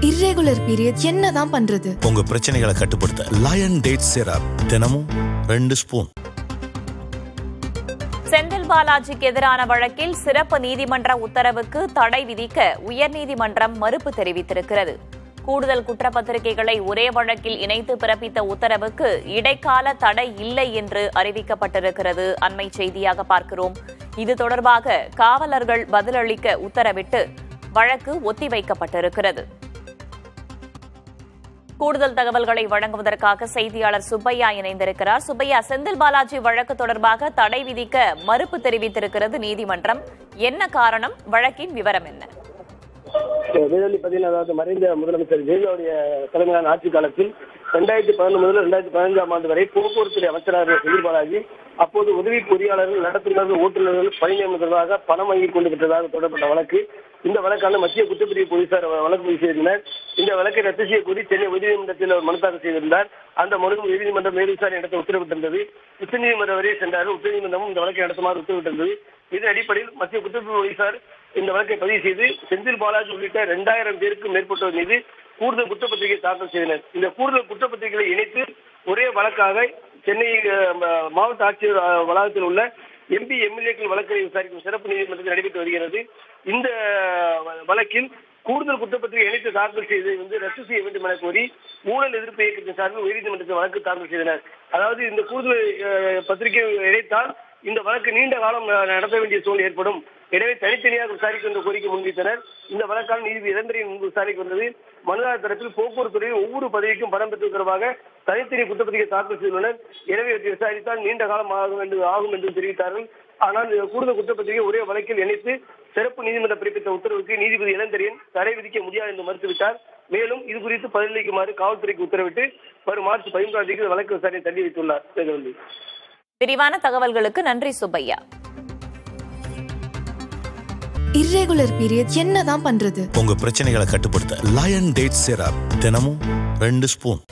Irregular period என்னதான் பண்றது? உங்க பிரச்சனைகளை கட்டுப்படுத்த லயன் டேட் சிரப் தினமும் 2 ஸ்பூன். செந்தில் பாலாஜிக்கு எதிரான வழக்கில் சிறப்பு நீதிமன்ற உத்தரவுக்கு தடை விதிக்க உயர்நீதிமன்றம் மறுப்பு தெரிவித்திருக்கிறது. கூடுதல் குற்றப்பத்திரிகைகளை ஒரே வழக்கில் இணைத்து பிறப்பித்த உத்தரவுக்கு இடைக்கால தடை இல்லை என்று அறிவிக்கப்பட்டிருக்கிறது. அண்மை செய்தியாக பார்க்கிறோம். இது தொடர்பாக காவலர்கள் பதிலளிக்க உத்தரவிட்டு வழக்கு ஒத்திவைக்கப்பட்டிருக்கிறது. கூடுதல் தகவல்களை வழங்குவதற்காக செய்தியாளர் சுப்பையா இணைந்திருக்கிறார். சுப்பையா, செந்தில் பாலாஜி வழக்கு தொடர்பாக தடை விதிக்க மறுப்பு தெரிவித்திருக்கிறது நீதிமன்றம். என்ன காரணம்? வழக்கின் விவரம் என்ன? அதாவது மறைந்த முதலமைச்சர் ஜெயலலிதாவுடைய தலைமையிலான ஆட்சி காலத்தில் 2011 முதல் 2015ஆம் ஆண்டு வரை போக்குவரத்து அமைச்சராக செந்தில் பாலாஜி அப்போது உதவி பொறியாளர்கள், நடத்துனர்கள், ஓட்டுநர்கள் பணி நியமனத்திற்காக பணம் வாங்கி கொண்டு விட்டதாக தொடரப்பட்ட வழக்கு. இந்த வழக்கான மத்திய குற்றப்பிரிவு போலீசார் வழக்கு பதிவு செய்திருந்தனர். இந்த வழக்கை ரத்து செய்ய கோரி சென்னை உயர்நீதிமன்றத்தில் அவர் மனு தாக்கல் செய்திருந்தார். அந்த மனு உயர்நீதிமன்றம் மேல் விசாரணை நடத்த உத்தரவிட்டிருந்தது. உச்சநீதிமன்றம் வரை சென்றார்கள். உச்சநீதிமன்றமும் இந்த வழக்கை நடத்துமாறு உத்தரவிட்டிருந்தது. இதன் அடிப்படையில் மத்திய குற்றப்பிரிவு போலீசார் இந்த வழக்கை பதிவு செய்து செந்தில் பாலாஜி உள்ளிட்ட 2000 பேருக்கும் மேற்பட்டோர் மீது கூடுதல் குற்றப்பத்திரிகை தாக்கல் செய்தனர். இந்த கூடுதல் குற்றப்பத்திரிகைகளை இணைத்து ஒரே வழக்காக சென்னை மாவட்ட ஆட்சியர் வளாகத்தில் உள்ள எம்பி, எம்எல்ஏக்கள் வழக்கை விசாரிக்கும் சிறப்பு நீதிமன்றத்தில் நடைபெற்று வருகிறது. இந்த வழக்கில் கூடுதல் குற்றப்பத்திரிகை இணைத்து தாக்கல் செய்து ரத்து செய்ய வேண்டும் என கோரி ஊழல் எதிர்ப்பு இயக்கத்தின் சார்பில் உயர்நீதிமன்றத்தில் வழக்கு தாக்கல் செய்தனர். அதாவது இந்த கூடுதல் பத்திரிகை இணைத்தால் இந்த வழக்கு நீண்ட காலம் நடத்த வேண்டிய சூழல் ஏற்படும். எனவே தனித்தனியாக விசாரிக்க என்ற கோரிக்கை முன்வைத்தனர். இந்த வழக்கான நீதிபதி இளந்திரையன் முன்பு விசாரிக்க வந்தது. மனுதாரர் தரப்பில் போக்குவரத்து துறையில் ஒவ்வொரு பதவிக்கும் பணம் பெற்றது தொடர்பாக தனித்தனி குற்றப்பத்திரிகை தாக்கல் செய்துள்ளனர். எனவே விசாரித்தால் நீண்ட காலம் ஆகும் என்று தெரிவித்தார்கள். ஆனால் கூடுதல் குற்றப்பத்திரிகை ஒரே வழக்கில் இணைத்து சிறப்பு நீதிமன்றம் பிறப்பித்த உத்தரவுக்கு நீதிபதி இளந்திரையன் தடை விதிக்க முடியாது என்று மறுத்துவிட்டார். மேலும் இது குறித்து பதிலளிக்குமாறு காவல்துறைக்கு உத்தரவிட்டு வரும் மார்ச் 11ஆம் தேதி வழக்கு விசாரணை தள்ளி வைத்துள்ளார். விரிவான தகவல்களுக்கு நன்றி சுப்பையா. இர்ரெகுலர் பீரியட் என்னதான் பண்றது? உங்க பிரச்சனைகளை கட்டுப்படுத்த லயன் டேட் சிரப் தினமும் 2 ஸ்பூன்.